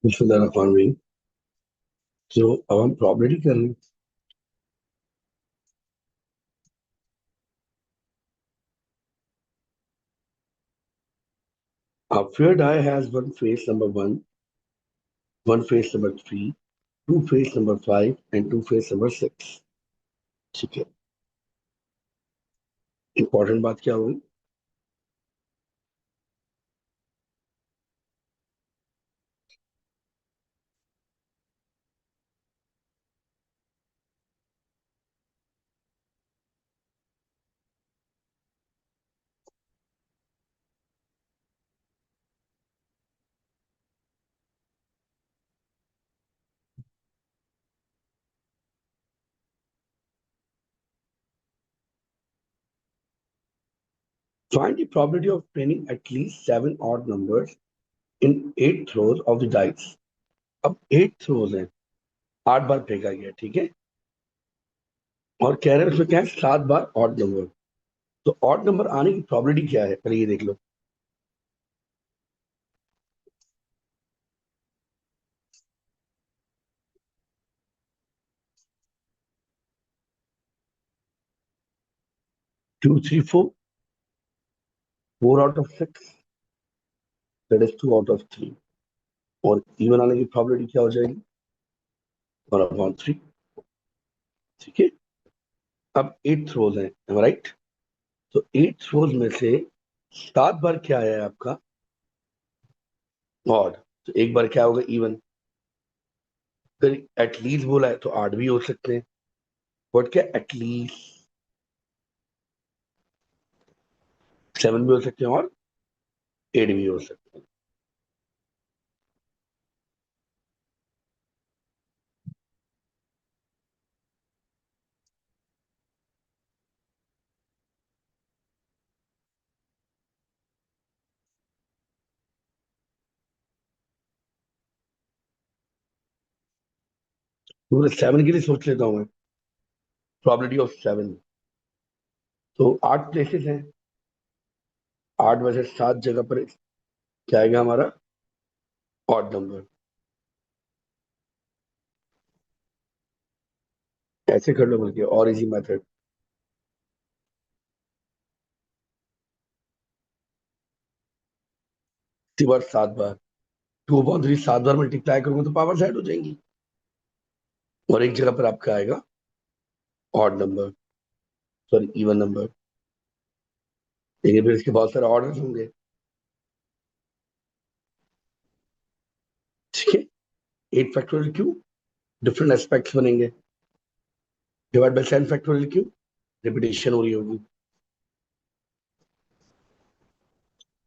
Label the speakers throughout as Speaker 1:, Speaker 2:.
Speaker 1: बिस्मिल्लाहिर्रहमानिर्रहीम। तो अब हम प्रॉपर्टी कर रहे हैं। A fair die has one face number one face number three, two face number five, and two face number six. ठीक है। इंपॉर्टेंट बात क्या हुई? Find the probability of obtaining at least 7 odd numbers in 8 throws of the dice. अब 8 throws हैं, 8 बार फेंका गया, ठीक है। और कह रहे हैं उसमें क्या है, 7 बार ऑड नंबर। तो ऑड नंबर आने की प्रोबेबिलिटी क्या है, पहले ये देख लो। 2 3 4, 4 out of 6, that is 2 out of 3। और इवन आने की प्रोबेबिलिटी क्या हो जाएगी? 1/3। ठीक है। अब 8 थ्रोज हैं, राइट। तो 8 थ्रोज में से 7 बार क्या आया है आपका? ऑड। तो एक बार क्या होगा? इवन। फिर एटलीस्ट बोला है तो 8 भी हो सकते हैं। बट क्या एटलीस्ट 7 भी हो सकते हैं और 8 भी हो सकते हैं। तो 7 के लिए सोच लेता हूँ मैं। Probability of 7। तो 8 प्लेसेस हैं, 8 में से 7 जगह पर क्या आएगा हमारा? Odd number. ऐसे कर लो, बल्कि और इजी मेथड। 3 बार 7 बार, 2/3 7 बार मल्टीप्लाई करूंगा तो पावर सेट हो जाएंगी। और एक जगह पर आपका आएगा odd number, sorry even number. लेकिन फिर इसके बहुत सारे ऑर्डर्स होंगे। ठीक है। 8 फैक्टोरियल क्यों? डिफरेंट एस्पेक्ट्स बनेंगे। डिवाइड बाय 10 फैक्टोरियल क्यों? रिपीटेशन हो रही होगी।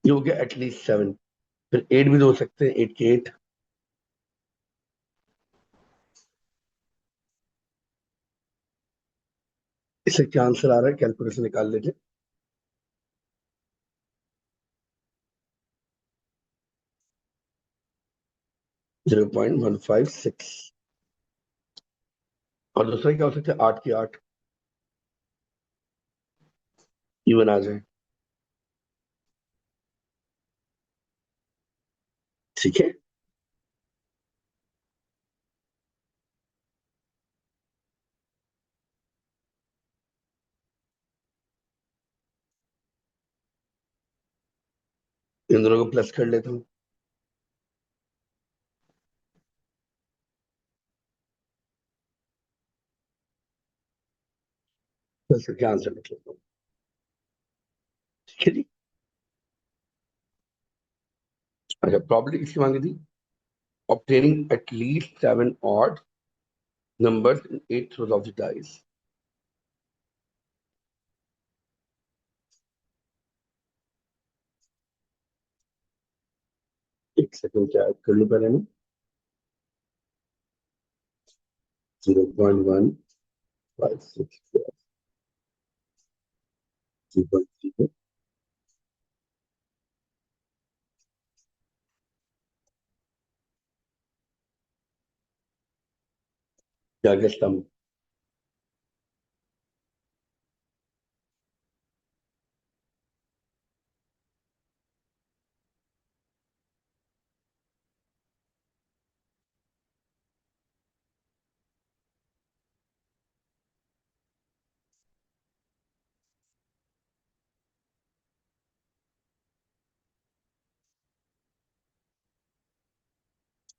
Speaker 1: ये हो गया एटलीस्ट 7। फिर 8 भी तो हो सकते हैं, 8 के 8। इससे क्या आंसर आ रहा है, कैलकुलेशन निकाल लेते। 0.156। और दूसरा क्या हो सकता है? 8 के 8 इवन आ जाए। ठीक है। इन दोनों को प्लस कर लेता हूँ। प्लस करके आंसर लिख लेता हूँ। ठीक है जी। अच्छा, प्रॉब्लम किसकी मांगी थी? Obtaining at least 7 odd numbers in 8 throws of the dice। एक सेकंड, क्या कर लूँ पहले मैं? 0.156, 2.3। क्या गेस था?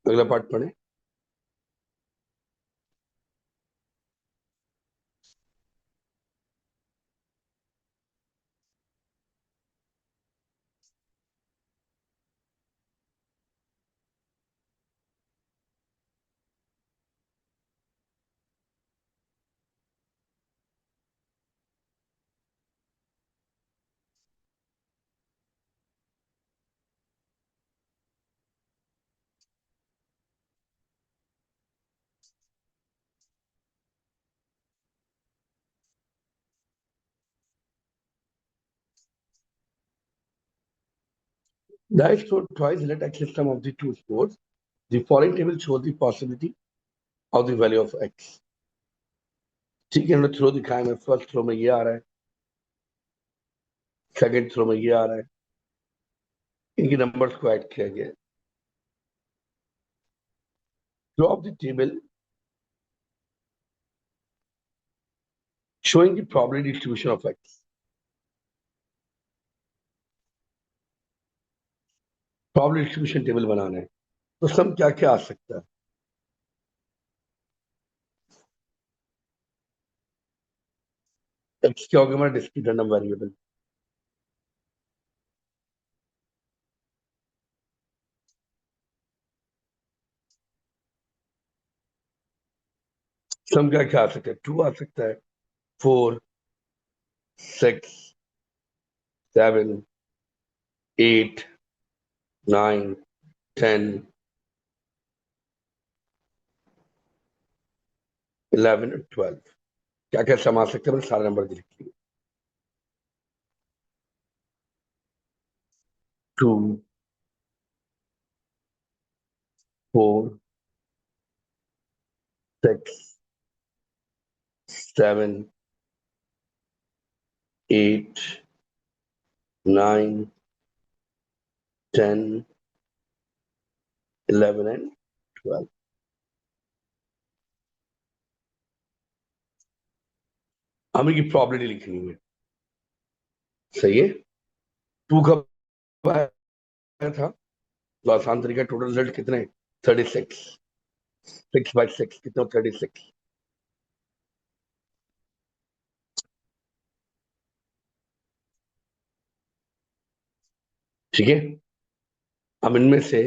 Speaker 1: अगला पार्ट पढ़े। Dice throw twice, let x system of the two scores. The following table shows the possibility of the value of x. ठीक है, हमने थ्रो दिखाया है, फर्स्ट थ्रो में ये आ रहा है, सेकंड थ्रो में ये आ रहा है, इनके नंबर्स को ऐड किया गया है। Throw of the table showing the probability distribution of x. probability distribution table बनाना है, तो सम क्या क्या आ सकता है? x क्या होगा हमारा डिस्क्रीट रैंडम वेरिएबल, सम क्या क्या आ सकता है? 2 आ सकता है, 4, 6, 7, 8, 9, 10, 11 और 12। क्या क्या सम आ सकते हैं? मैंने सारे नंबर लिख लिए। 2, 4, 6, 7, 8, 9, 10, 11 एंड 12। हमें की प्रॉबिलिटी लिखनी है, सही है। 2 कब आया था? तो आसान तरीका, टोटल रिजल्ट कितने? 36, 6/6 कितना? 36। ठीक है, अब इनमें से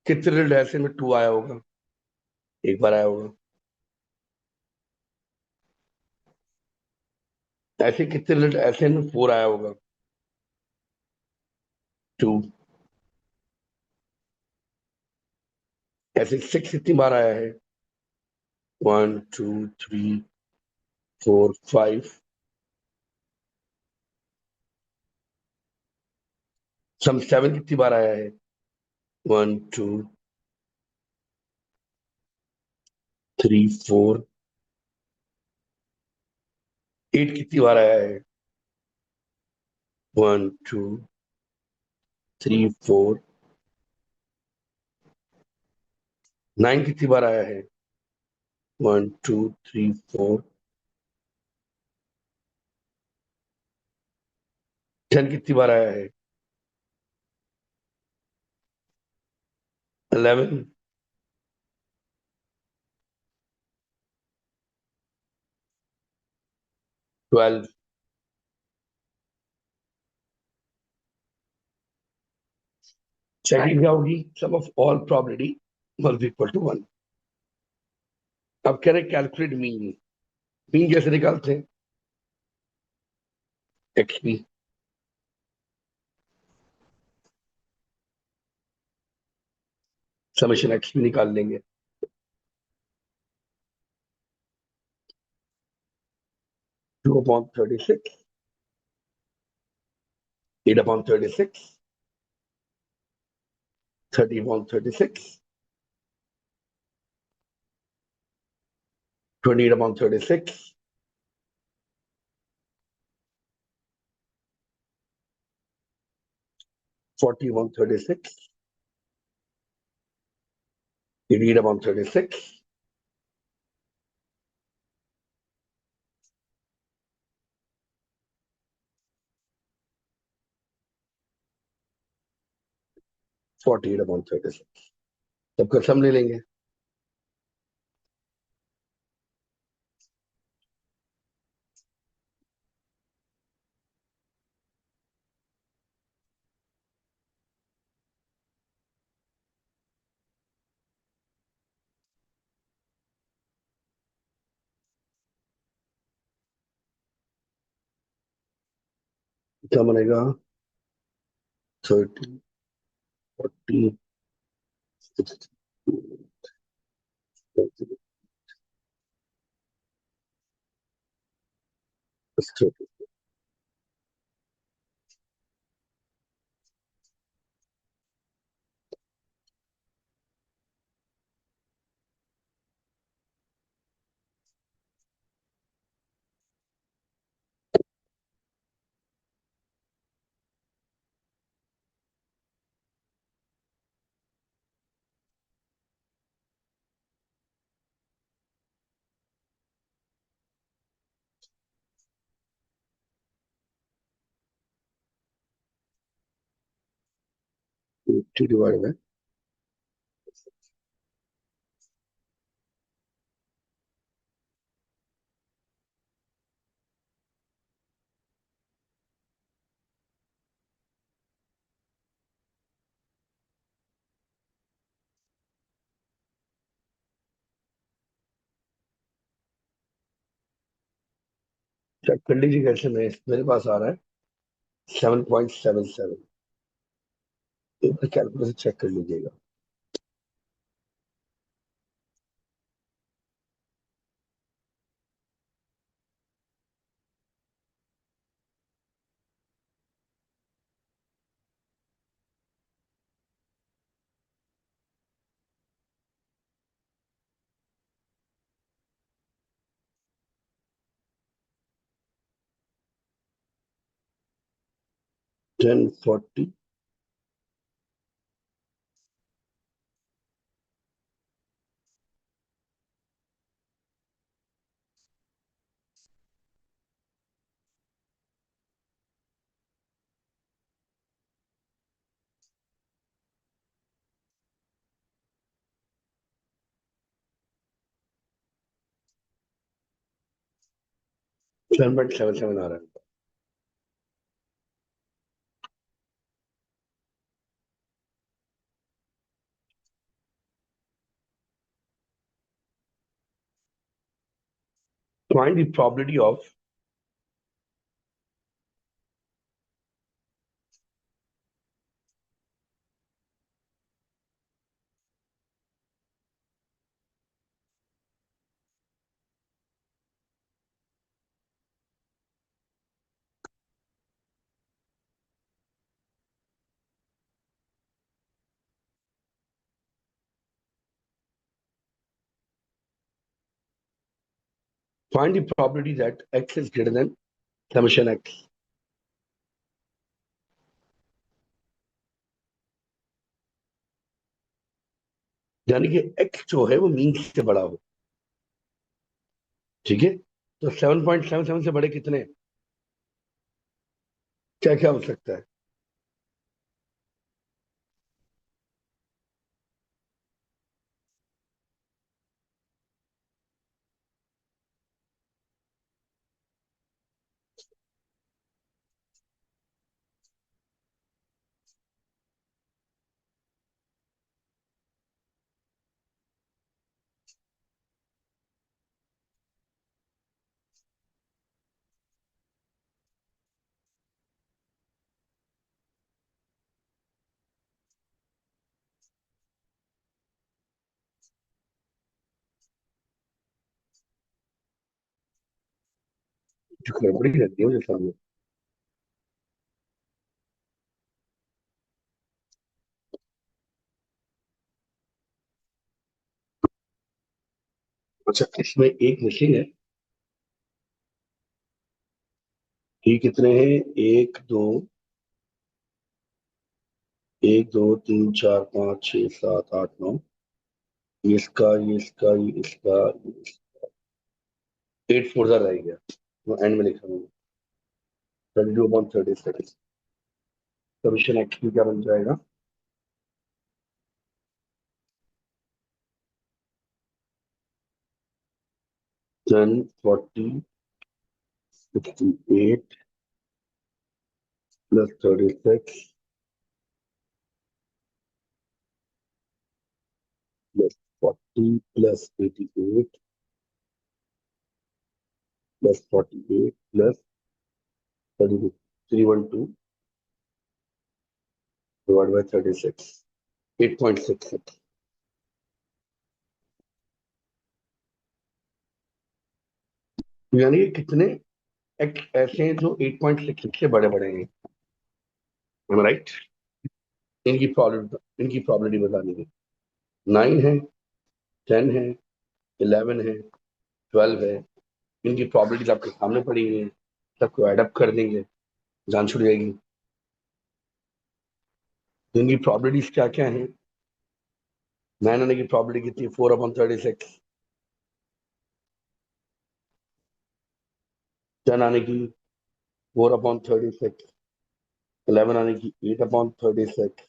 Speaker 1: कितने रिजल्ट ऐसे में 2 आया होगा? एक बार आया होगा। ऐसे कितने रिजल्ट ऐसे में 4 आया होगा? 2। ऐसे 6 कितनी बार आया है? 1, 2, 3, 4, 5। सम 7 कितनी बार आया है? 1, 2, 3, 4। 8 कितनी बार आया है? 1, 2, 3, 4। 9 कितनी बार आया है? 1, 2, 3, 4। 10 कितनी बार आया है? 11। ट्वेल्व। सेकंड क्या होगी? Sum of all probability must be equal to 1। अब कह रहे कैलकुलेट मीन। मीन कैसे निकालते हैं? एक्सपी। समेशन एक्सपी निकाल लेंगे। 2/36, 8/36, 30/36, 28/36, 40/36, 88/36, 48/36। सबका सम ले लेंगे। क्या बनेगा? 30, 40, 60, डिवाइड बाय 10। चेक कर लीजिए कैसे, मेरे पास आ रहा है 7.77। एक बार कैलकुलेटर चेक कर लीजिएगा। 1040, 7.77 आ रहा है। Find the probability of find the probability that x is greater than summation x। यानी कि x जो है वो मीन से बड़ा हो। ठीक है, तो 7.77 से बड़े कितने, क्या क्या हो सकता है? जो गड़बड़ी रहती है मुझे सामने। अच्छा, इसमें एक मिसिंग है। ये कितने हैं? एक दो, एक दो तीन चार पाँच छः सात आठ नौ। ये इसका, ये इसका, ये इसका, 8 4 रह गया। वो एंड में लिखा हूँ। 32/36। कमीशन एक्चुअली क्या बन जाएगा? 10, 40, 68 plus 36 plus 40 plus 88 plus 48 plus 312 divided by 36, 8.66. यानी कि कितने ऐसे हैं जो 8.66 से बड़े बड़े हैं, राइट? इनकी प्रॉबिलिटी बतानी है। 9 है, 10 है, 11 है, 12 है। इनकी प्रॉबिलिटीज आपके सामने पड़ी हुई है, सबको एडअप कर देंगे, जान छुड़ जाएगी। तो इनकी प्रॉबिलिटीज क्या क्या है? 9 आने की प्रॉबिलिटी कितनी? 4/36। 10 आने की 4/36। 11 आने की 8/36।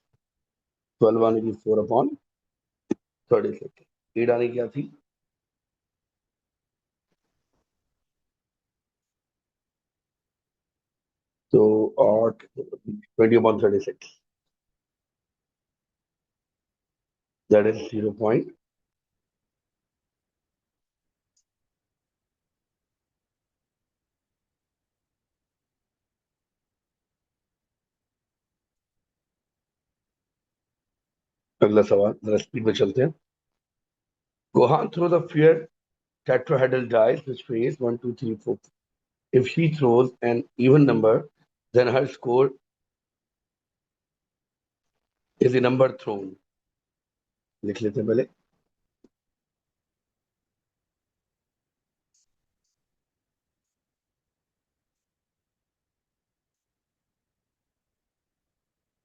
Speaker 1: 12 आने की 4/36। 8 आने की क्या थी? तो 8, 20/36, दैट इज 0 पॉइंट। अगला सवाल, जरा स्पीड में चलते हैं। Gohan throws a fair tetrahedral dice which weighs 1, 2, 3, 4. If she throws an even number, then her score is the number thrown. लिख लेते हैं पहले।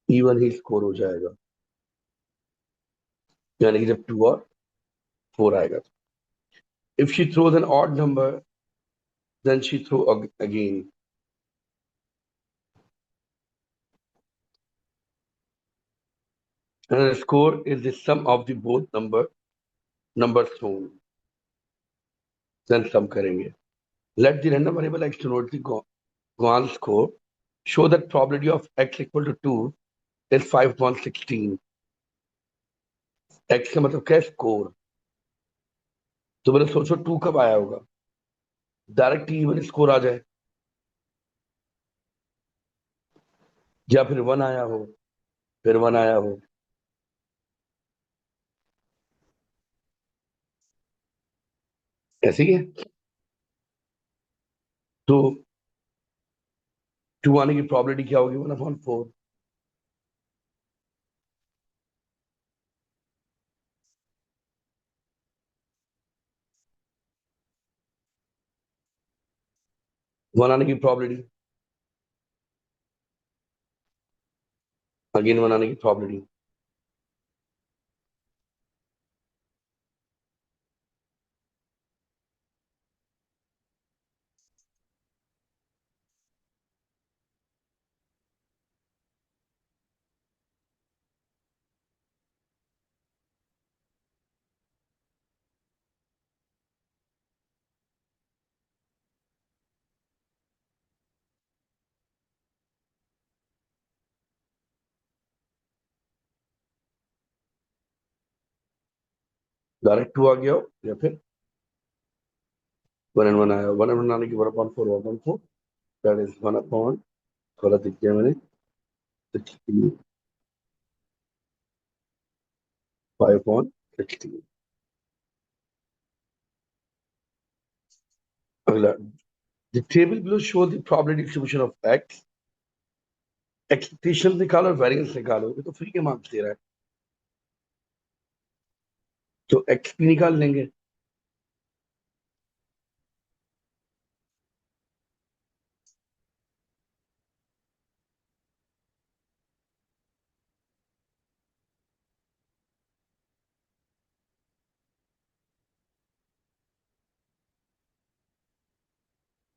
Speaker 1: इवन ही स्कोर हो जाएगा, यानी कि जब 2 और 4 आएगा। If she throws an odd number, then she throw again. And the score is the sum of the both numbers thrown. Then sum करेंगे। Let the random variable x denote the Gohan score. Show that probability of x equal to 2 is 5/16. x का मतलब क्या है? Score. तो मैंने सोचो 2 कब आया होगा, डायरेक्ट इवन स्कोर आ जाए, या फिर 1 आया हो, फिर 1 आया हो। ऐसे ही है। तो 2 आने की प्रोबेबिलिटी क्या होगी? 1/4। 1 आने की प्रोबेबिलिटी, अगेन 1 आने की प्रोबेबिलिटी। डायरेक्ट 2 आ गया हो, या फिर 1 and 1 आया। 1 and 1 आने की 1/4, 1/4, दैट इज 1/, थोड़ा दिख गया मैंने, 16, 5/16। अगला, the table below show the probability distribution of x। Expectation निकालो और वेरिएंस निकालो, ये तो फ्री के मार्क्स दे रहा है, तो एक्स भी निकाल लेंगे।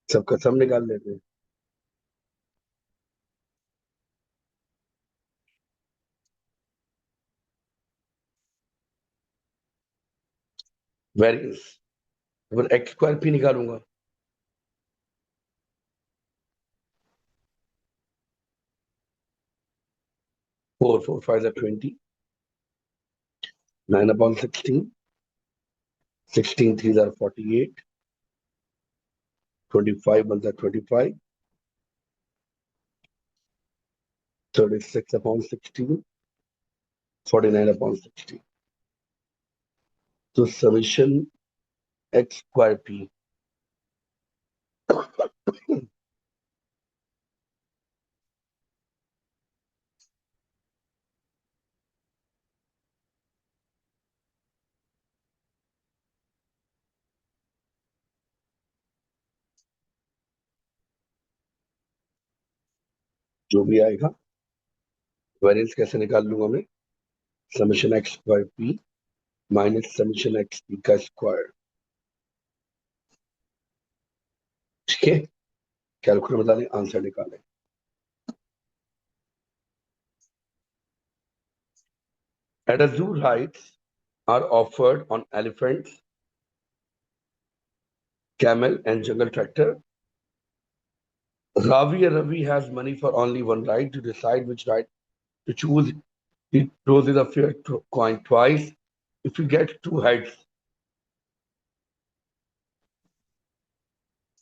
Speaker 1: सबका सब निकाल लेते हैं। वेरिएंस, तो फिर एक्स स्क्वायर पी निकालूंगा। 4 4 5 20, 9/16, 16 3 48, 25 25, 36/16, 49/16। तो समीशन एक्स स्क्वायर पी, जो भी आएगा वेरिएंस कैसे निकाल लूंगा मैं, summation x square P minus summation x P का स्क्वायर। ठीक है, कैलकुलेटर बता दें, आंसर निकालें। At a zoo, rides are offered on elephants, camel, and jungle tractor. Ravi has money for only one ride. To decide which ride to choose, he throws a fair coin twice. If you get two heads,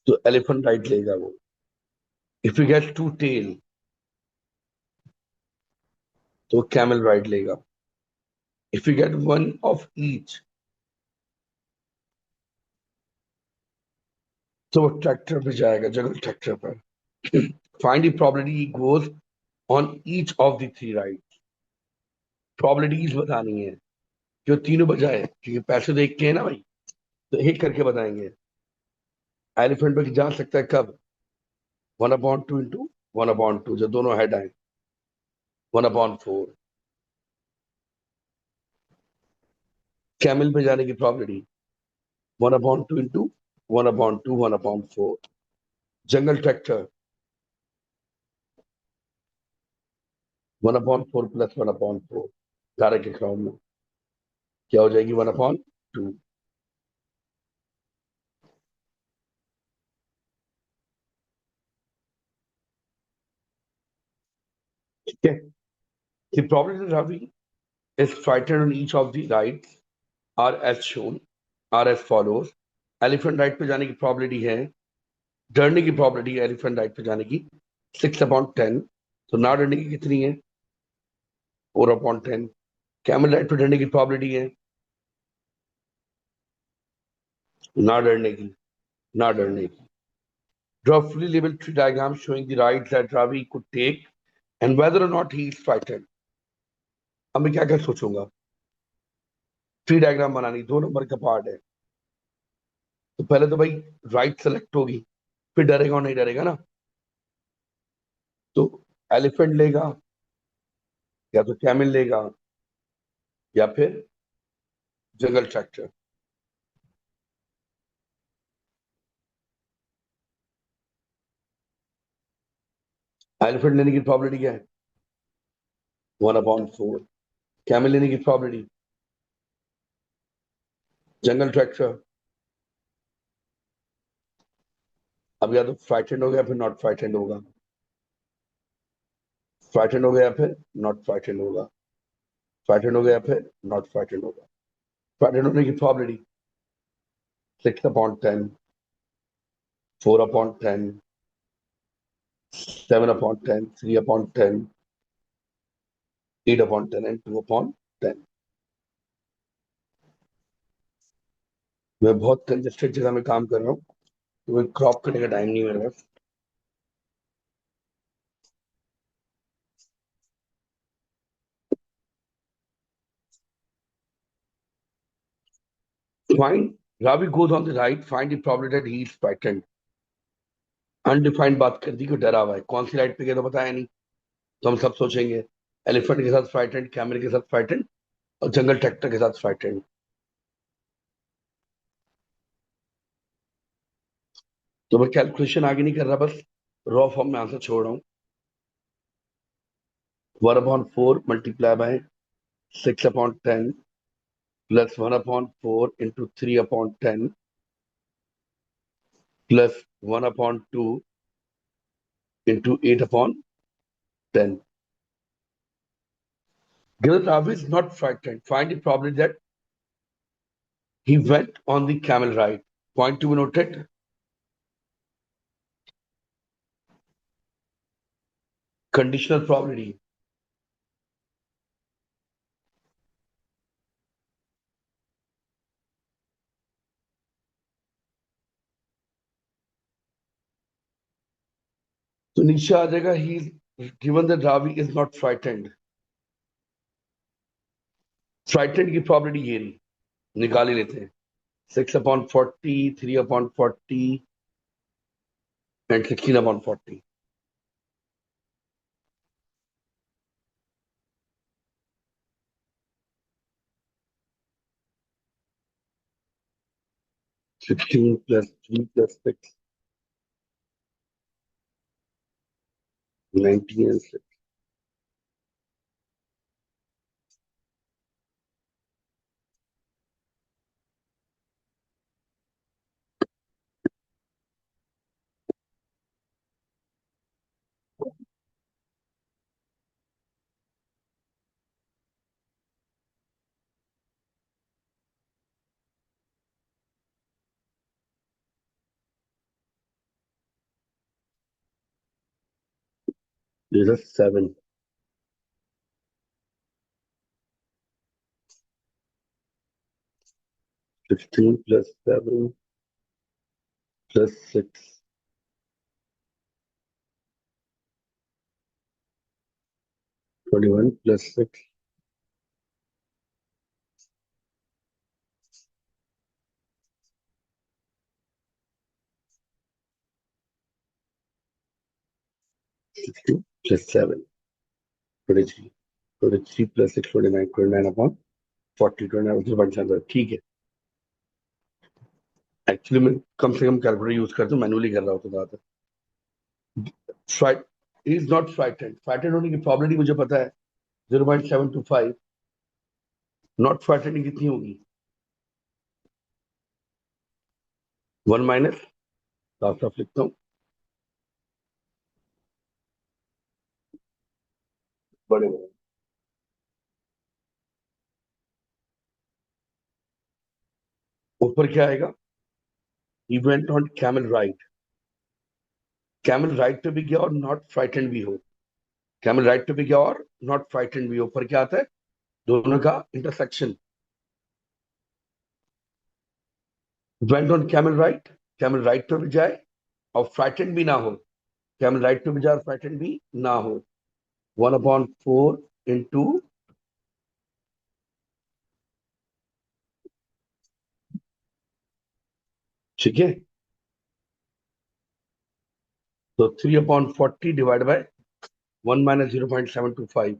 Speaker 1: तो elephant ride लेगा वो. If you get two tail, तो camel ride लेगा. If you get one of each, तो वो tractor पे जाएगा, जंगल tractor पर. Find the probability he goes on each of the three rides. Probabilities बतानी है जो तीनों बजाए, क्योंकि पैसे देख के है ना भाई, तो एक करके बताएंगे. एलिफेंट पे जा सकता है कब? 1/2 इंटू 1/2, जो दोनों हेड आए 1/4. कैमल पे जाने की प्रॉबिलिटी 1/2 इंटू 1/2 1/4. जंगल ट्रैक्टर 1/4 प्लस 1/4. गारे के क्राउन में क्या हो जाएगी? 1/2. ठीक है. The probability that Ravi is frightened on each of the rides are as shown, are as follows. Elephant ride पे जाने की प्रॉबिलिटी है, डरने की प्रॉबिलिटी है एलिफेंट राइड पे जाने की 6/10. तो ना डरने की कितनी है? 4/10. कैमल राइड पे डरने की प्रॉबिलिटी है, ना डरने की, ना डरने की. Draw fully labeled tree diagram showing the rides that Ravi could take and whether or not he is frightened. अब मैं क्या क्या सोचूंगा? ट्री डायग्राम बनानी, 2 नंबर का पार्ट है. तो पहले तो भाई राइट सेलेक्ट होगी, फिर डरेगा और नहीं डरेगा ना. तो एलिफेंट लेगा, या तो कैमल लेगा, या फिर जंगल ट्रैक्टर. एलिफेंट लेने की प्रॉबिलिटी क्या है? 1/4. कैमल लेने की प्रॉबिलिटी, जंगल ट्रैक्टर. अब या तो फ्राइटेंड हो गया फिर नॉट फ्राइटेंड होगा, फ्राइटेंड हो गया फिर नॉट फ्राइटेंड होगा, फ्राइटेंड हो गया फिर नॉट फ्राइटेंड होगा. फ्राइटेंड होने की प्रॉबिलिटी 6/10, 4/10, 7/10, 3/10, 8/10 and 2/10. मैं बहुत कंजेस्टेड जगह में काम कर रहा हूँ, तो क्रॉप करने का टाइम नहीं मेरे पास. Find Ravi goes on the right. Find the probability that he is frightened. Undefined बात कर दी कि डरा हुआ है. कौन सी राइड पे गया तो बताया नहीं, तो हम सब सोचेंगे एलिफेंट के साथ फ्राइटेंड, कैमल के साथ फ्राइटेंड, और जंगल ट्रैक्टर के साथ फ्राइटेंड. तो मैं कैलकुलेशन आगे नहीं कर रहा, बस रॉ फॉर्म में आंसर छोड़ रहा हूँ. 1/4 multiply by 6/10 plus 1/4 into 3/10 plus 1 upon 2 into 8 upon 10. Given that Ravi is not frightened, find the probability that he went on the camel ride. Point to be noted. Conditional probability. तो नीचे आ जाएगा he is given that Ravi is not frightened. Frightened की probability ये रही, निकाल ही लेते हैं. 6 upon 40, 3 upon 40 and 16 upon 40. Sixteen plus 3 plus 6, 19 and 6. This is 7. 16 plus 7 plus 6. 21 plus 6. 16 plus 7. 23. 23 plus 6, 29. 29 upon 40. 29 0.7. ठीक है. एक्चुअली मैं कम से कम कैलकुलेटर यूज करता हूँ, मैनुअली कर रहा होता ज्यादातर. Freight is not freighted. Freighted होने की प्रोबेबिलिटी मुझे पता है 0.725. नॉट फ्राइटेड कितनी होगी? 1 माइनस, साफ साफ लिखता हूँ, बड़े बड़े. ऊपर क्या आएगा? He went on camel ride. Camel ride पे भी गया और नॉट फ्राइटेंड भी हो. कैमल राइड पे भी गया और नॉट फ्राइटेंड भी हो. ऊपर क्या आता है? दोनों का intersection. Went on camel ride. Camel ride पे भी जाए और फ्राइटेंड भी ना हो. कैमल राइड पे भी जाए और फ्राइटेंड भी ना हो. 1/4 इंटू, ठीक है, तो 3/40 डिवाइड बाय 1 माइनस 0.725.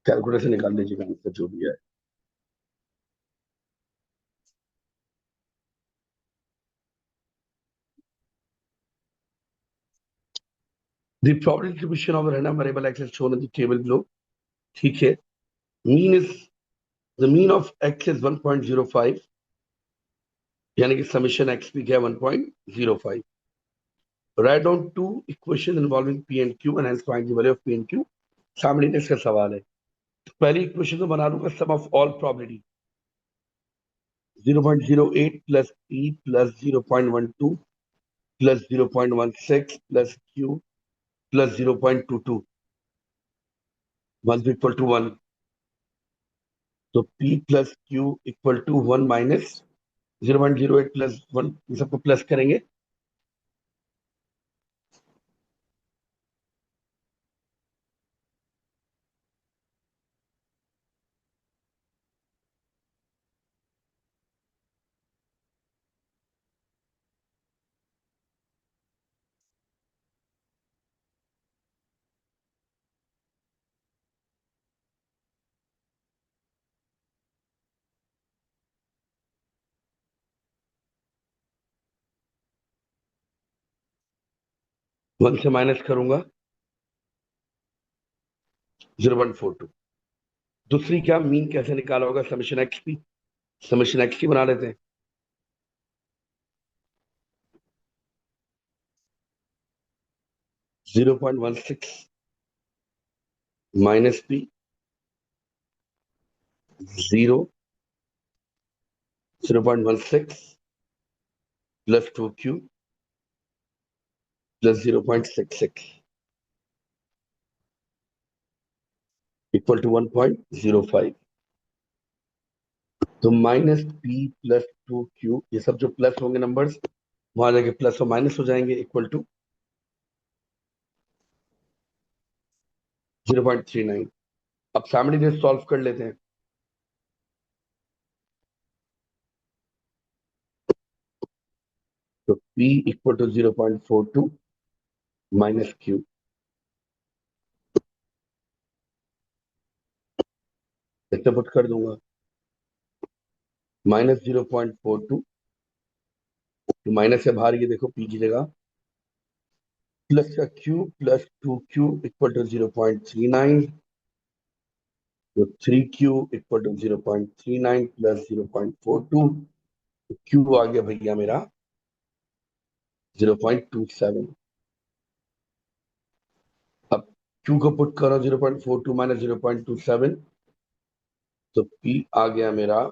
Speaker 1: कैलकुलेटर से निकाल लीजिएगा आंसर जो भी है. The probability distribution of random variable x is shown in the table below. ठीक है. Mean is, the mean of x is 1.05, यानी कि समीशन x भी क्या है 1.05. Write down two equation involving p and q and hence find the value of p and q. सामने का सवाल है. तो पहली इक्वेशन तो बना लूंगा sum of all probability. 0.08 plus p plus 0.12 plus 0.16 plus q plus 0.22 1 equal to 1. तो p plus q equal to 1 minus 0.08 plus 1, सबको प्लस करेंगे. 1 से माइनस करूंगा 0.42. दूसरी क्या, मीन कैसे निकाला होगा, summation x p, summation x की बना लेते हैं। 0.16 minus p, 0.16 plus 2Q plus 0.66 equal to 1.05। तो माइनस पी प्लस 2Q, ये सब जो प्लस होंगे नंबर्स वहां जाके प्लस और माइनस हो जाएंगे, इक्वल टू 0.39। अब साइमल्टेनियस सॉल्व कर लेते हैं। तो P equal to 0.42 minus Q, इससे पुट कर दूंगा -0.42, तो माइनस से बाहर ये देखो P की जगह, प्लस का Q plus 2Q equal to 0.39, तो 3Q equal to 0.39 plus 0.42, Q आ गया भैया मेरा 0.27। अब Q को पुट करो 0.42 माइनस 0.27, तो P आ गया मेरा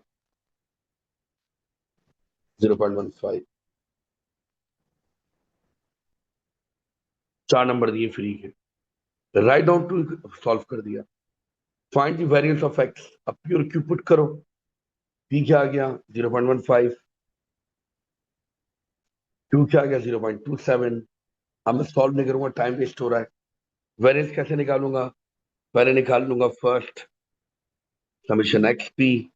Speaker 1: 0.15। चार नंबर दिए फ्री के, राइट डाउन टू सॉल्व कर दिया। Find the variance of x, अब P और Q पुट करो, P क्या आ गया 0.15, Q क्या आ गया 0.27। अब मैं सॉल्व नहीं करूंगा, टाइम वेस्ट हो रहा है। वेरिएंस कैसे निकालूंगा, पहले निकाल लूंगा फर्स्ट समीशन एक्स पी,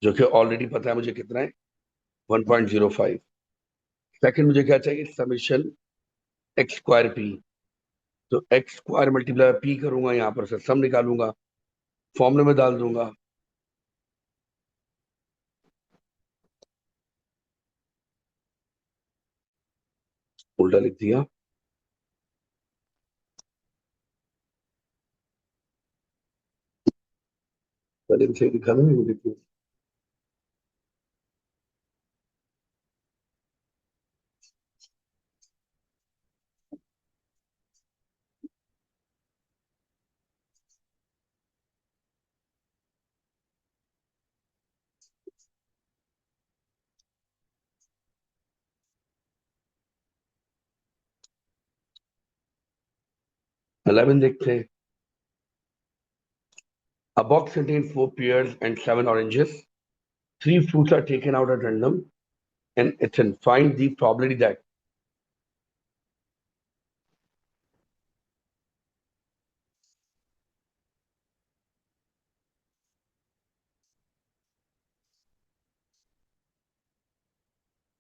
Speaker 1: जो कि ऑलरेडी पता है मुझे कितना है 1.05। सेकंड मुझे क्या चाहिए, समीशन एक्स स्क्वायर पी, तो एक्स स्क्वायर मल्टीप्लाई पी करूंगा, यहाँ पर से सम निकालूंगा, फॉर्मूले में डाल दूंगा। उल्टा लिख दिया, पहले से लिखा था नहीं लिखी। 11 देखते हैं। A box contains 4 pears and 7 oranges. 3 fruits are taken out at random, and it's in find the probability that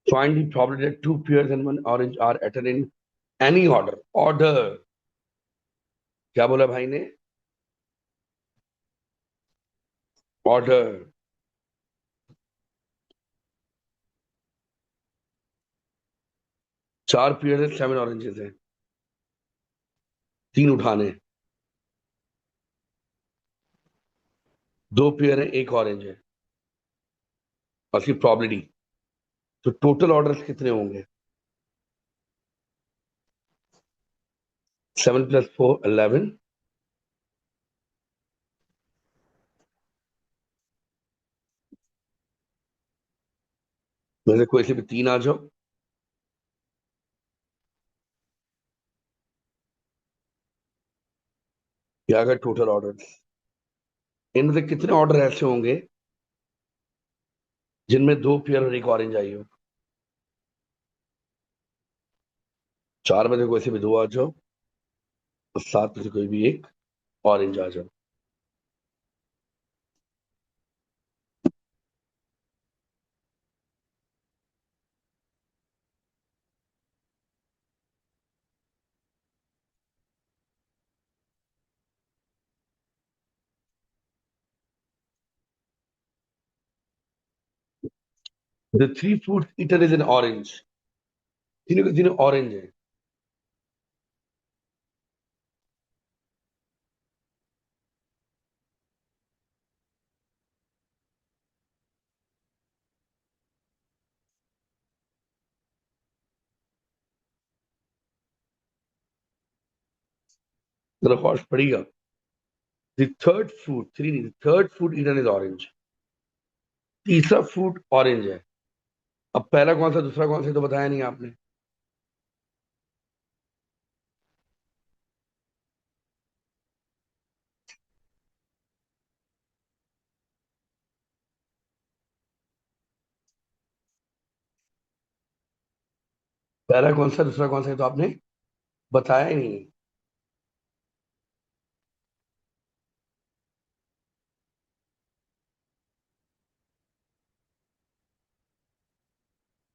Speaker 1: find the probability that 2 pears and 1 orange are eaten in any order. Order क्या बोला भाई ने, order. 4 pair है, 7 oranges है, 3 उठाने, 2 pair है, 1 orange है, और उसकी प्रॉबिलिटी। तो टोटल ऑर्डर कितने होंगे, 7 + 4 11, में से कोई से भी 3 आ जाओ, क्या अगर टोटल ऑर्डर, इनमें से कितने ऑर्डर ऐसे होंगे जिनमें 2 पेयर और 1 ऑरेंज आई हो। 4 में से कोई से भी 2 आ जाओ, और 7 में से कोई भी 1 ऑरेंज आ जाओ। The 3 fruits eaten is an orange, तीनों के तीनों ऑरेंज है। जरा कॉस्ट पड़ेगा। द थर्ड फ्रूट, थ्री नहीं, third fruit eaten is orange. तीसरा फ्रूट ऑरेंज है। अब पहला कौन सा दूसरा कौन सा, ये तो बताया नहीं आपने। पहला कौन सा दूसरा कौन सा, ये तो आपने बताया ही नहीं।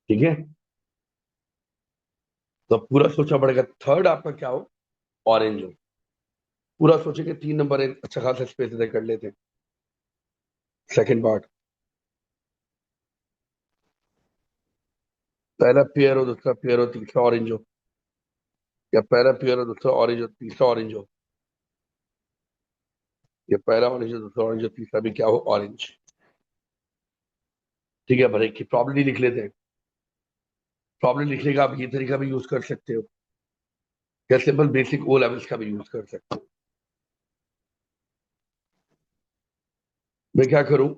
Speaker 1: ठीक है, तो पूरा सोचना पड़ेगा थर्ड आपका क्या हो, ऑरेंज हो। पूरा सोचेंगे, 3 नंबर एक अच्छा खासा स्पेस इधर कर लेते हैं। सेकंड पार्ट, पहला पेयर हो दूसरा पेयर हो तीसरा ऑरेंज हो, या पहला पेयर हो दूसरा ऑरेंज हो तीसरा ऑरेंज हो, या पहला ऑरेंज हो दूसरा ऑरेंज हो तीसरा भी क्या हो, ऑरेंज। ठीक है, ब्रेक की प्रॉब्लम लिख लेते हैं। प्रॉब्लम लिखने का आप ये तरीका भी यूज कर सकते हो, या सिंपल बेसिक ओ लेवल्स का भी यूज कर सकते हो। मैं क्या करूं,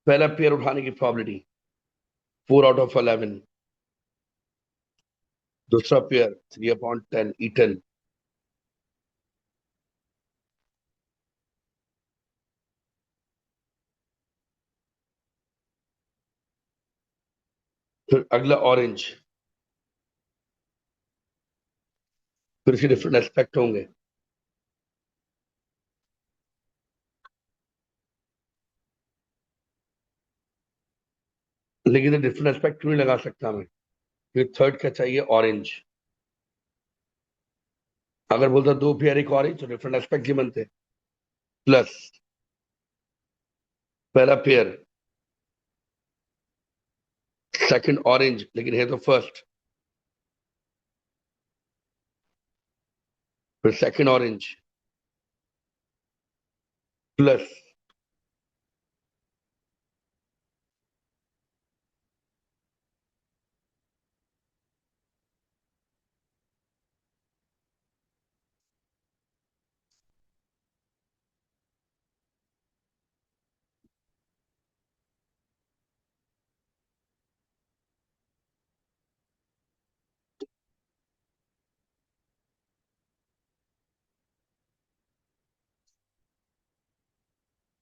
Speaker 1: पहला पेयर उठाने की प्रॉबिलिटी 4/11। दूसरा पेयर 3/10 ईटन। फिर अगला ऑरेंज, फिर इसके डिफरेंट एस्पेक्ट होंगे। लेकिन डिफरेंट एस्पेक्ट क्यों नहीं लगा सकता मैं, क्योंकि थर्ड क्या चाहिए, ऑरेंज। अगर बोलता दो पेयर एक ऑरेंज तो डिफरेंट एस्पेक्ट ही बनते। प्लस पहला पेयर सेकंड ऑरेंज, लेकिन है तो फर्स्ट। फिर second orange plus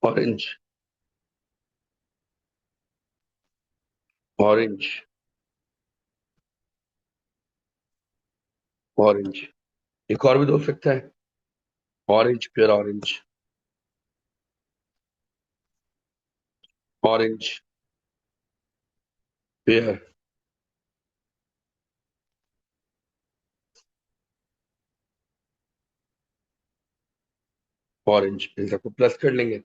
Speaker 1: orange orange orange. एक और भी तो हो सकता है, orange pear orange orange pear orange, इन सबको प्लस कर लेंगे।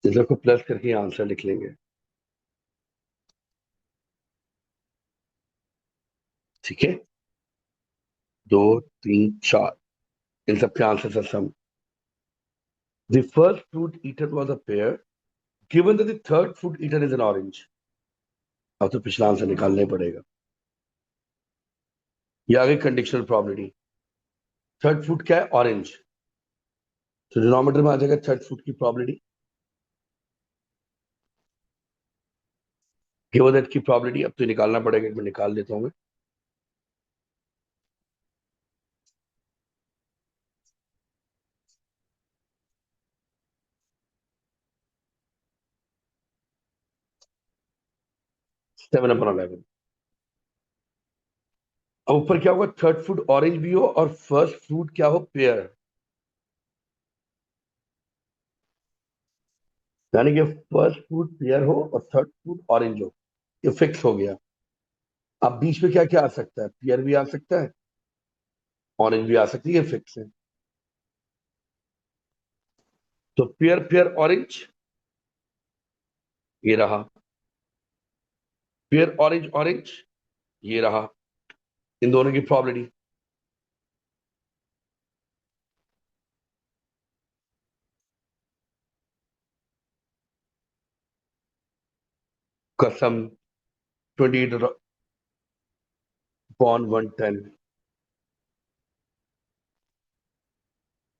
Speaker 1: इन सबको प्लस करके आंसर लिख लेंगे। ठीक है, 2 3 4, इन सबके आंसर से sum. The first fruit eaten was a pear, given that the third fruit eaten is an orange. अब तो पिछला आंसर निकालना ही पड़ेगा। ये आगे कंडीशनल प्रोबेबिलिटी। थर्ड फ्रूट क्या है, ऑरेंज। तो डिनोमिनेटर में आ जाएगा थर्ड फ्रूट की प्रोबेबिलिटी, गिवन दैट की प्रोबेबिलिटी। अब तो निकालना पड़ेगा, मैं निकाल देता हूँ मैं। 7/11। अब ऊपर क्या होगा, थर्ड फ्रूट ऑरेंज भी हो और फर्स्ट फ्रूट क्या हो, पेयर। यानी कि फर्स्ट फ्रूट पेयर हो और थर्ड फ्रूट ऑरेंज हो, ये फिक्स हो गया। अब बीच में क्या क्या आ सकता है, पेयर भी आ सकता है, ऑरेंज भी आ सकती है, ये फिक्स है। तो पेयर पेयर ऑरेंज ये रहा, पेयर ऑरेंज ऑरेंज ये रहा, इन दोनों की प्रोबेबिलिटी। कसम 28/110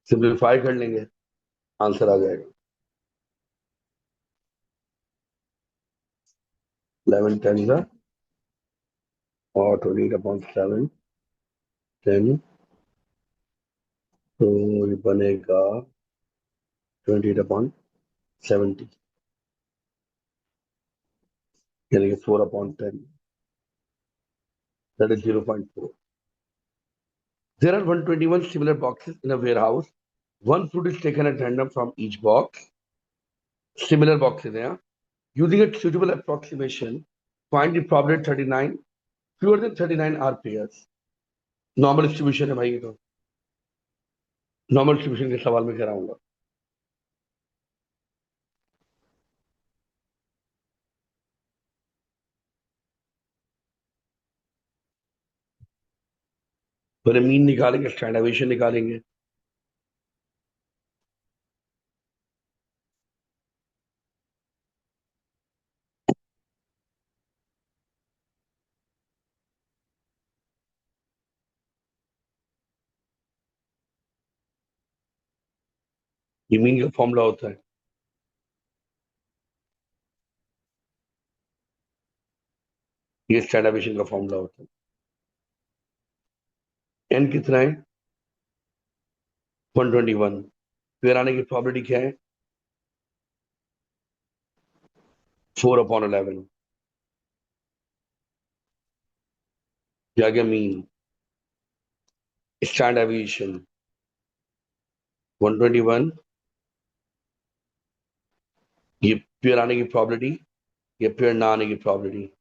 Speaker 1: सिंप्लीफाई कर लेंगे, आंसर आ जाएगा 11 10 और 28/7 10, तो ये बनेगा 28/70, यानी कि 4/10, that is 0.4. There are 121 similar boxes in a warehouse. One fruit is taken at random from each box. Similar boxes हैं. Using a suitable approximation, find the probability 39. Fewer than 39 are pairs. Normal distribution है भाई ये तो. Normal distribution के सवाल में कह रहा हूँ. पहले मीन निकालेंगे, स्टैंडर्डाइजेशन निकालेंगे. ये मीन का फॉर्मूला होता है. ये स्टैंडर्डाइजेशन का फॉर्मूला होता है. एन कितना है? 121. फिर आने की प्रोबेबिलिटी क्या है? 4/11. क्या क्या मीन? स्टैंडर्डाइजेशन 121. ये पेयर आने की प्रोबेबिलिटी, ये पेयर ना आने की प्रोबेबिलिटी.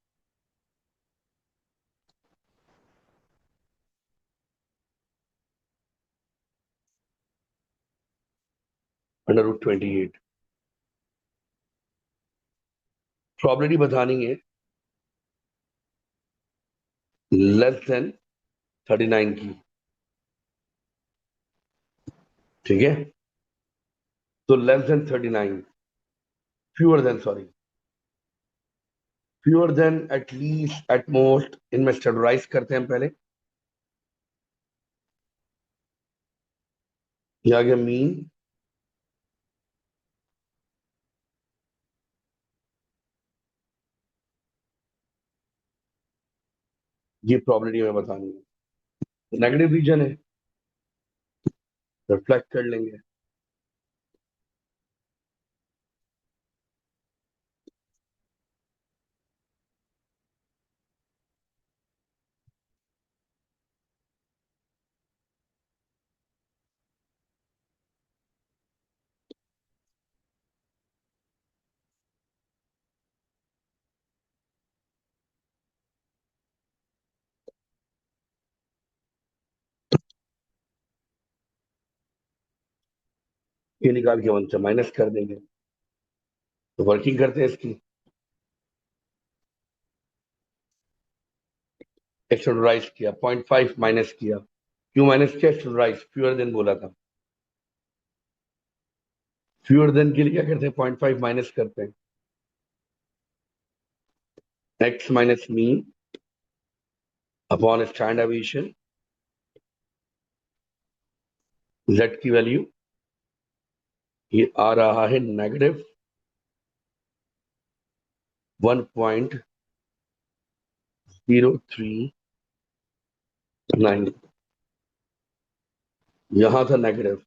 Speaker 1: √28. प्रोबेबिलिटी बतानी है लेस देन 39 की. ठीक है, तो less than 39, fewer than, sorry, fewer than, at least, at most, इनमें स्टैंडर्डाइज करते हैं हम पहले. ये आ गया मीन. ये प्रोबेबिलिटी हमें बतानी है. नेगेटिव रीजन है, रिफ्लेक्ट कर लेंगे. ये निकाल के 1 से माइनस कर देंगे, तो वर्किंग करते हैं इसकी. एक्सटर्नलाइज किया, 0.5 माइनस किया. क्यों माइनस किया? एक्सटर्नलाइज, फ्यूअर देन बोला था. फ्यूअर देन के लिए क्या करते हैं? 0.5 माइनस करते हैं. X minus mean upon stand aviation. Z की वैल्यू ये आ रहा है -1.039. यहां था नेगेटिव,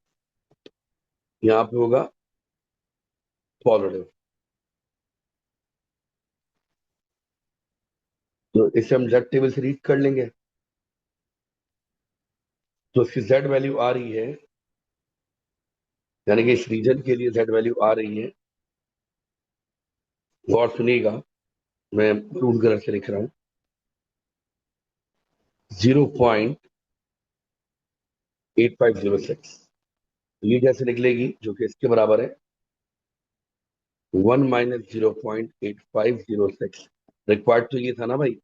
Speaker 1: यहां पे होगा पॉजिटिव. तो इसे हम जेड टेबल से रीड कर लेंगे. तो इसकी जेड वैल्यू आ रही है, यानी कि इस रीजन के लिए जेड वैल्यू आ रही है. गौर सुनिएगा, मैं रूट कलर से लिख रहा हूं. 0.8506. ये कैसे निकलेगी? जो कि इसके बराबर है 1 माइनस 0.8506. रिक्वायर्ड तो ये था ना भाई.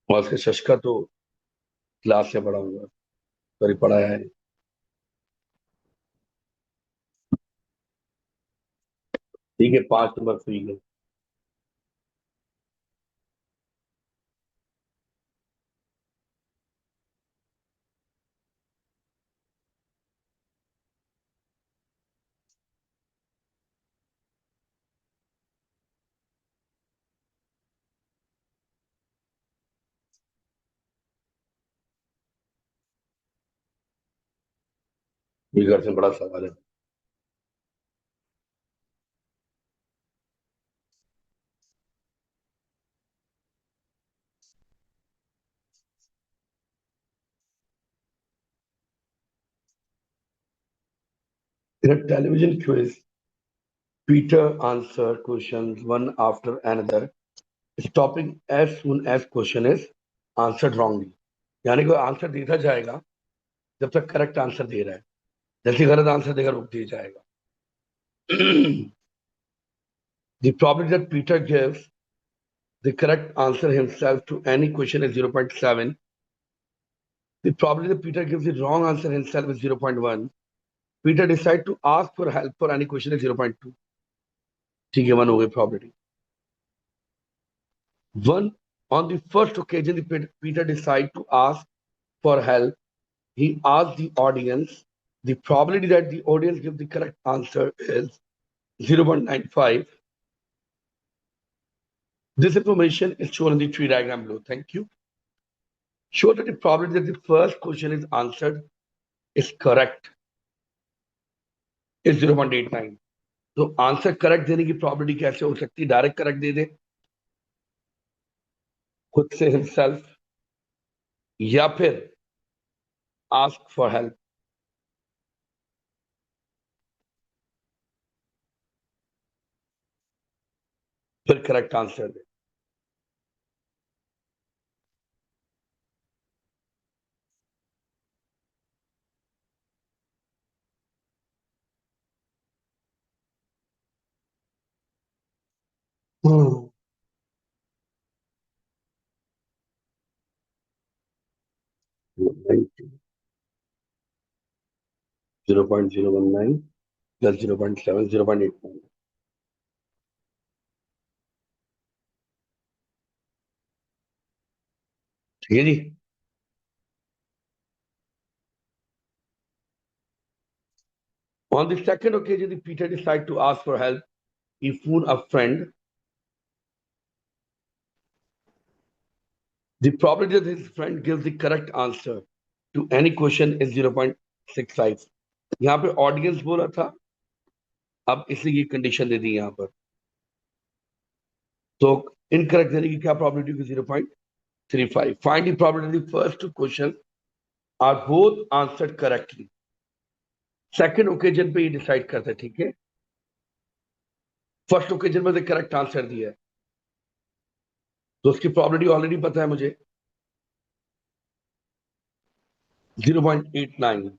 Speaker 1: और उसके शश का तो क्लास से पढ़ा हुआ, सॉरी पढ़ाया है. ठीक है, 5 नंबर फ्री है। ये घर से बड़ा सवाल है। In a television quiz, Peter answered questions one after another, stopping as soon as question is answered wrongly. यानी कोई आंसर देता जाएगा जब तक करेक्ट आंसर दे रहा है, जैसे गलत आंसर देकर रुक दिया जाएगा। The probability that Peter gives the correct answer himself to any question is 0.7. The probability that Peter gives the wrong answer himself is 0.1. Peter decides to ask for help for any question is 0.2. ठीक है, 1 हो गई probability. 1. On the first occasion, Peter decided to ask for help. He asked the audience. The probability that the audience gives the correct answer is 0.95. This information is shown in the tree diagram below. Thank you. Show that the probability that the first question is answered is correct is 0.89. तो answer correct देने की probability कैसे हो सकती है? Direct correct they दे खुद से himself, या फिर आस्क फॉर हेल्प, फिर करेक्ट आंसर दे। Hmm. 0.019 प्लस 0.7 0.89। ठीक है जी। On the second occasion, the Peter decided to ask for help. He phoned a friend. The probability that his friend gives the correct answer to any question is 0.65. यहाँ पे audience बोला था, अब इसलिए ये condition दे दी यहाँ पर। तो इनकरेक्ट देने की क्या प्रोबेबिलिटी की? 0.35. Find the probability the first two questions are both answered correctly. Second occasion पे ये डिसाइड करते हैं, ठीक है। फर्स्ट ओकेजन में करेक्ट आंसर दिया है तो उसकी प्रोबेबिलिटी ऑलरेडी पता है मुझे, 0.89।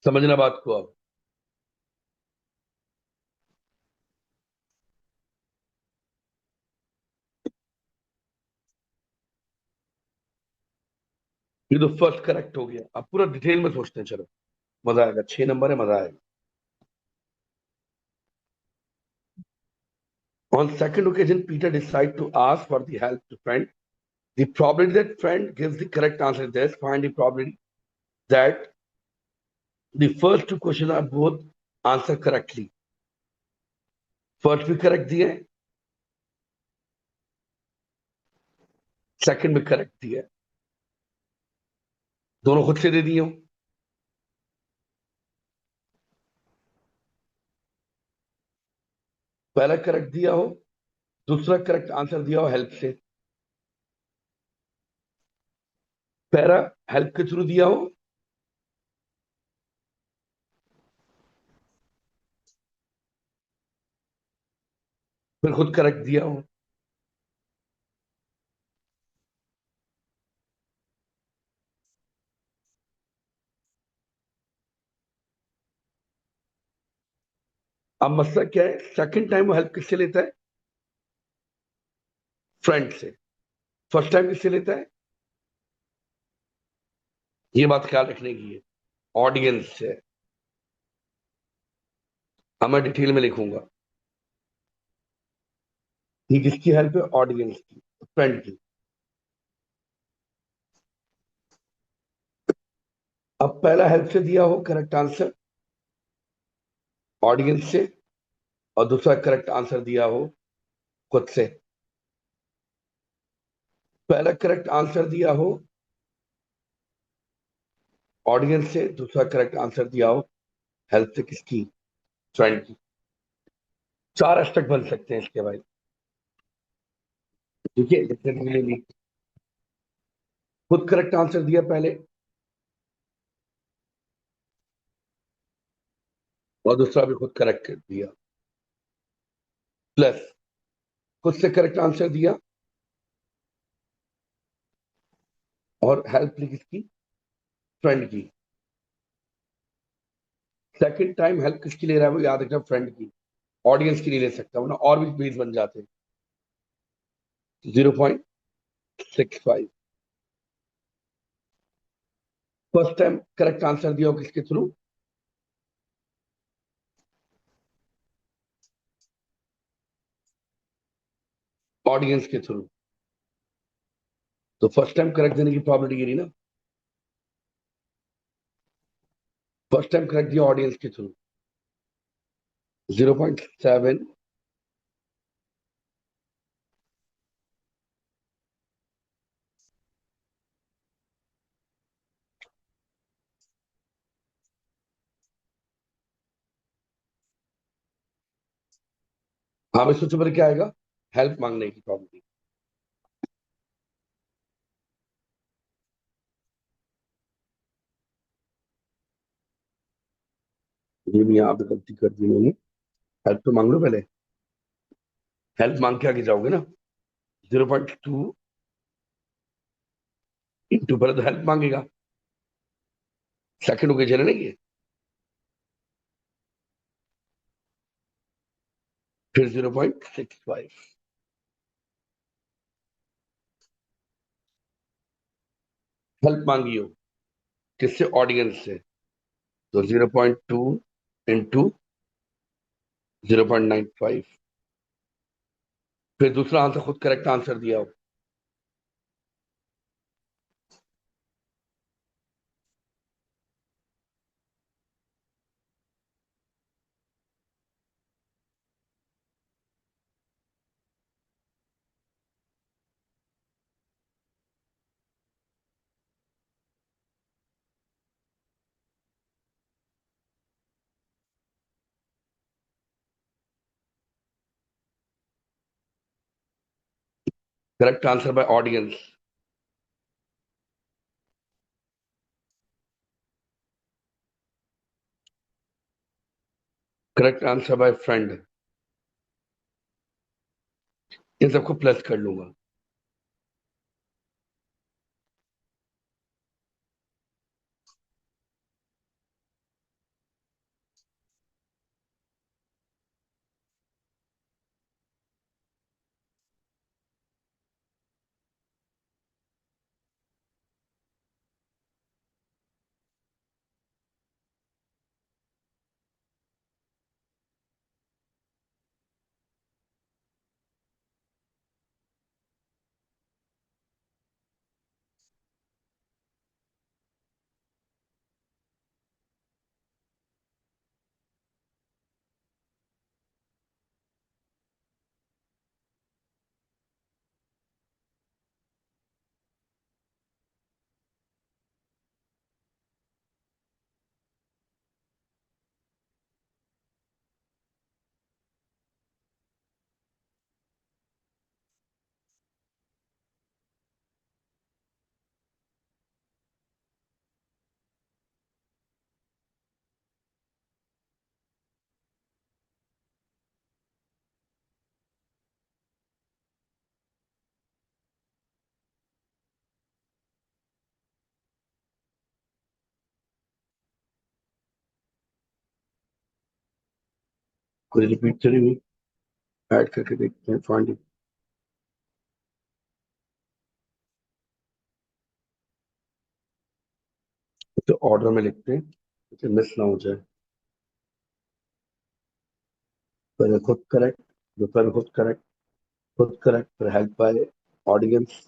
Speaker 1: समझना बात को अब। ये तो फर्स्ट करेक्ट हो गया, अब पूरा डिटेल में सोचते हैं, चलो मजा आएगा। 6 नंबर है, मजा आएगा। On second occasion, Peter decided to ask for the help to friend. The probability that friend gives the correct answer is this. Find the probability that the first two questions are both answered correctly. First भी correct दिया है, second भी correct दिया है, दोनों खुद से दे दिए हो। पहला करेक्ट दिया हो, दूसरा करेक्ट आंसर दिया हो हेल्प से। पहला हेल्प के थ्रू दिया हो, फिर खुद करेक्ट दिया हो। अब मसला क्या है, सेकंड टाइम वो हेल्प किससे लेता है? फ्रेंड से। फर्स्ट टाइम किससे लेता है? ये बात ख्याल रखने की है, ऑडियंस से। अब मैं डिटेल में लिखूंगा। ये किसकी हेल्प है? ऑडियंस की, फ्रेंड की। अब पहला हेल्प से दिया हो करेक्ट आंसर ऑडियंस से, और दूसरा करेक्ट आंसर दिया हो खुद से। पहला करेक्ट आंसर दिया हो ऑडियंस से, दूसरा करेक्ट आंसर दिया हो हेल्प से, किसकी? फ्रेंड की। चार एस्पेक्ट बन सकते हैं इसके भाई। ठीक है, जैसे मैंने खुद करेक्ट आंसर दिया पहले, और दूसरा भी खुद करेक्ट दिया, प्लस खुद से करेक्ट आंसर दिया और हेल्प ली किसकी? फ्रेंड की। सेकंड टाइम हेल्प किसकी ले रहा है वो याद रखना, फ्रेंड की। ऑडियंस की नहीं ले सकता, वरना और भी बीस बन जाते हैं। 0.65। फर्स्ट टाइम करेक्ट आंसर दिया हो किसके थ्रू? ऑडियंस के थ्रू। तो फर्स्ट टाइम करेक्ट देने की प्रॉबिलिटी ये नहीं ना। फर्स्ट टाइम करेक्ट दिया ऑडियंस के थ्रू, 0.7। हाँ, मैं सोचो पर क्या आएगा? हेल्प मांगने की प्रॉबिलिटी। ये भी यहाँ पे गलती कर दी मैंने। हेल्प तो मांग लो पहले, हेल्प मांग के आगे जाओगे ना। 0.2 इंटू, पहले तो हेल्प मांगेगा, सेकंड ओकेजन है ना ये। फिर 0.65 हेल्प मांगी हो किससे? ऑडियंस से। तो 0.2 इंटू 0.95। फिर दूसरा आंसर खुद करेक्ट आंसर दिया हो। Correct answer by audience. Correct answer by friend. इन सबको प्लस कर लूंगा। कोई रिपीट तो नहीं हुई? ऐड करके देखते हैं, फाइंड। तो ऑर्डर में लिखते हैं, मिस ना हो जाए। पहले खुद करेक्ट, दोपहर खुद करेक्ट, खुद करेक्ट, फिर help by audience.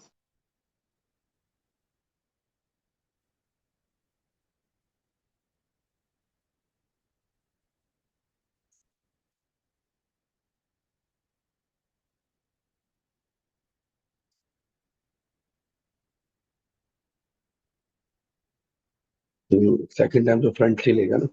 Speaker 1: Second time तो फ्रंट से लेगा ना।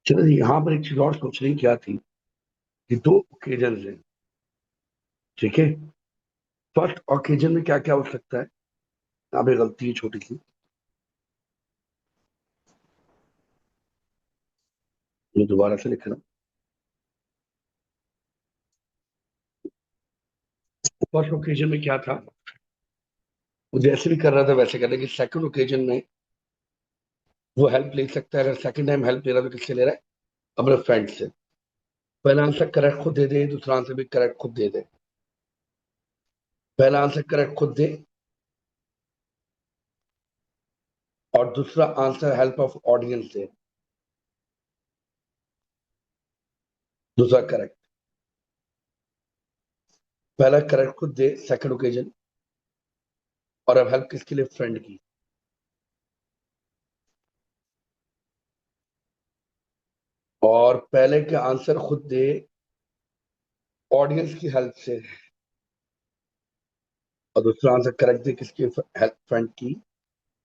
Speaker 1: चलो जी, यहाँ पर एक चीज और सोचने की क्या थी कि दो ओकेजन हैं, ठीक है। फर्स्ट ओकेजन में क्या क्या हो सकता है, यहाँ पे गलती है छोटी सी, मैं दोबारा से लिख रहा हूँ। फर्स्ट ओकेजन में क्या था, वो जैसे भी कर रहा था वैसे कर, लेकिन सेकंड ओकेजन में वो हेल्प ले सकता है। अगर सेकंड टाइम हेल्प ले रहा है तो किससे ले रहा है, अपने फ्रेंड से। पहला आंसर करेक्ट खुद दे दे, दूसरा आंसर भी करेक्ट खुद दे दे। पहला आंसर करेक्ट खुद दे और दूसरा answer help of audience they, दूसरा करेक्ट। पहला करेक्ट खुद दे सेकंड ओकेजन, और अब हेल्प किसके लिए, फ्रेंड की। और पहले के आंसर खुद दे ऑडियंस की हेल्प से, और दूसरा आंसर करेक्ट दे किसकी, हेल्प, फ्रेंड की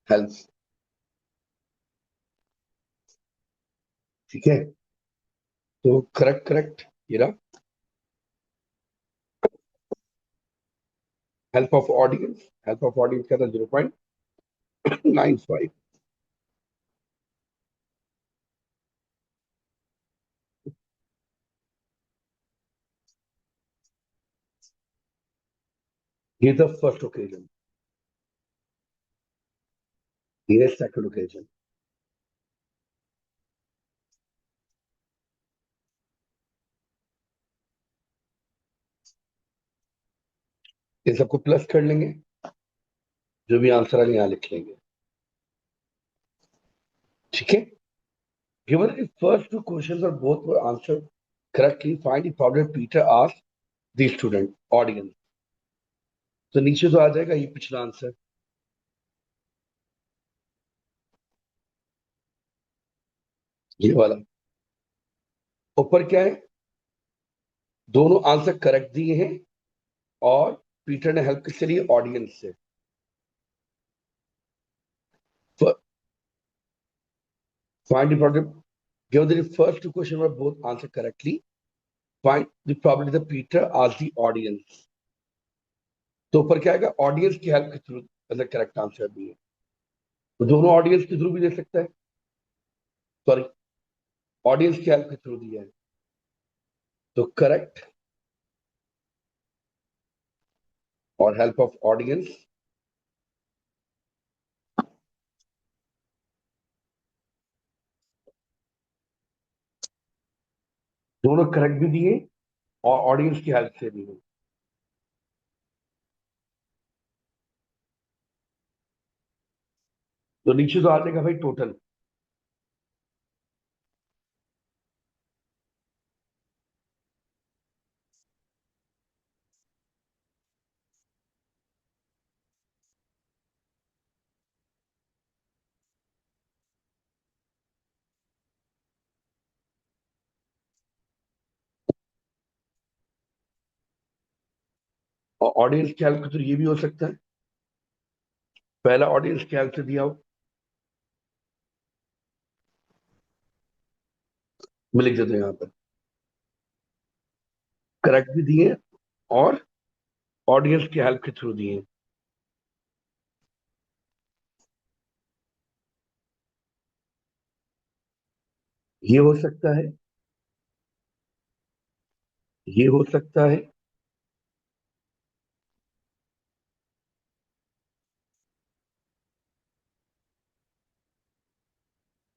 Speaker 1: हेल्प से। ठीक है, तो करेक्ट करेक्ट ये रहा। Help of audience, help of audience का था 0.95। ये था फर्स्ट ओकेजन, ये सेकंड ओकेजन। इन सबको प्लस कर लेंगे, जो भी आंसर है यहाँ लिख लेंगे। ठीक है, given the first two questions are both were answered correctly, find the problem Peter asked the student audience। तो नीचे तो आ जाएगा ये पिछला आंसर, ये वाला। ऊपर क्या है, दोनों आंसर करेक्ट दिए हैं और पीटर ने हेल्प किससे ली, ऑडियंस से। Find the problem, given the first two questions were both answered correctly, find the probability that Peter asked the audience। तो ऊपर क्या आएगा, ऑडियंस की हेल्प के थ्रू मतलब करेक्ट आंसर भी है, तो दोनों ऑडियंस के थ्रू भी दे सकता है। सॉरी, ऑडियंस की हेल्प के थ्रू दिया है, तो करेक्ट और हेल्प ऑफ ऑडियंस, दोनों करेक्ट भी दिए और ऑडियंस की हेल्प से भी हुई। तो नीचे तो आ जाएगा भाई टोटल। और ऑडियंस की हेल्प के थ्रू ये भी हो सकता है, पहला ऑडियंस की हेल्प से दिया हो, मैं लिख देता हूँ यहाँ पर, करेक्ट भी दिए और ऑडियंस की हेल्प के थ्रू दिए। ये हो सकता है, ये हो सकता है,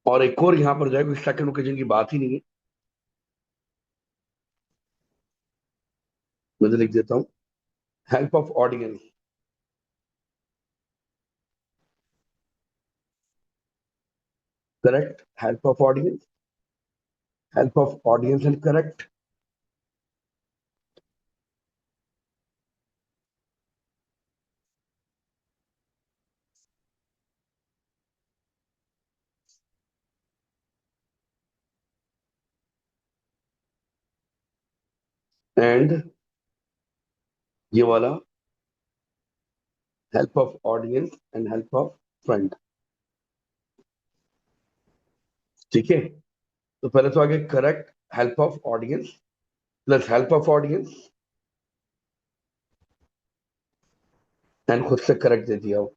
Speaker 1: और एक और यहां पर जाएगा, सेकंड ओकेजन की बात ही नहीं है। मैं तो लिख देता हूँ, help of audience. Correct, help of audience, help of audience and correct. And ये वाला, help of audience and help of friend. ठीक है, तो पहले तो आगे correct, help of audience plus help of audience and खुद से करेक्ट दे दिया हो।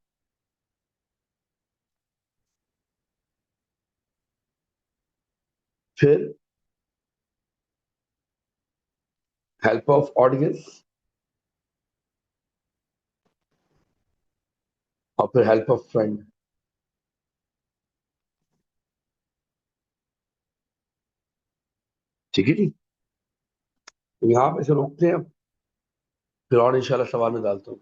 Speaker 1: फिर हेल्प ऑफ ऑडियंस और फिर हेल्प ऑफ फ्रेंड। ठीक है जी, तो यहाँ पे से रोकते हैं अब, फिर और इंशाल्लाह सवाल में डालता हूँ।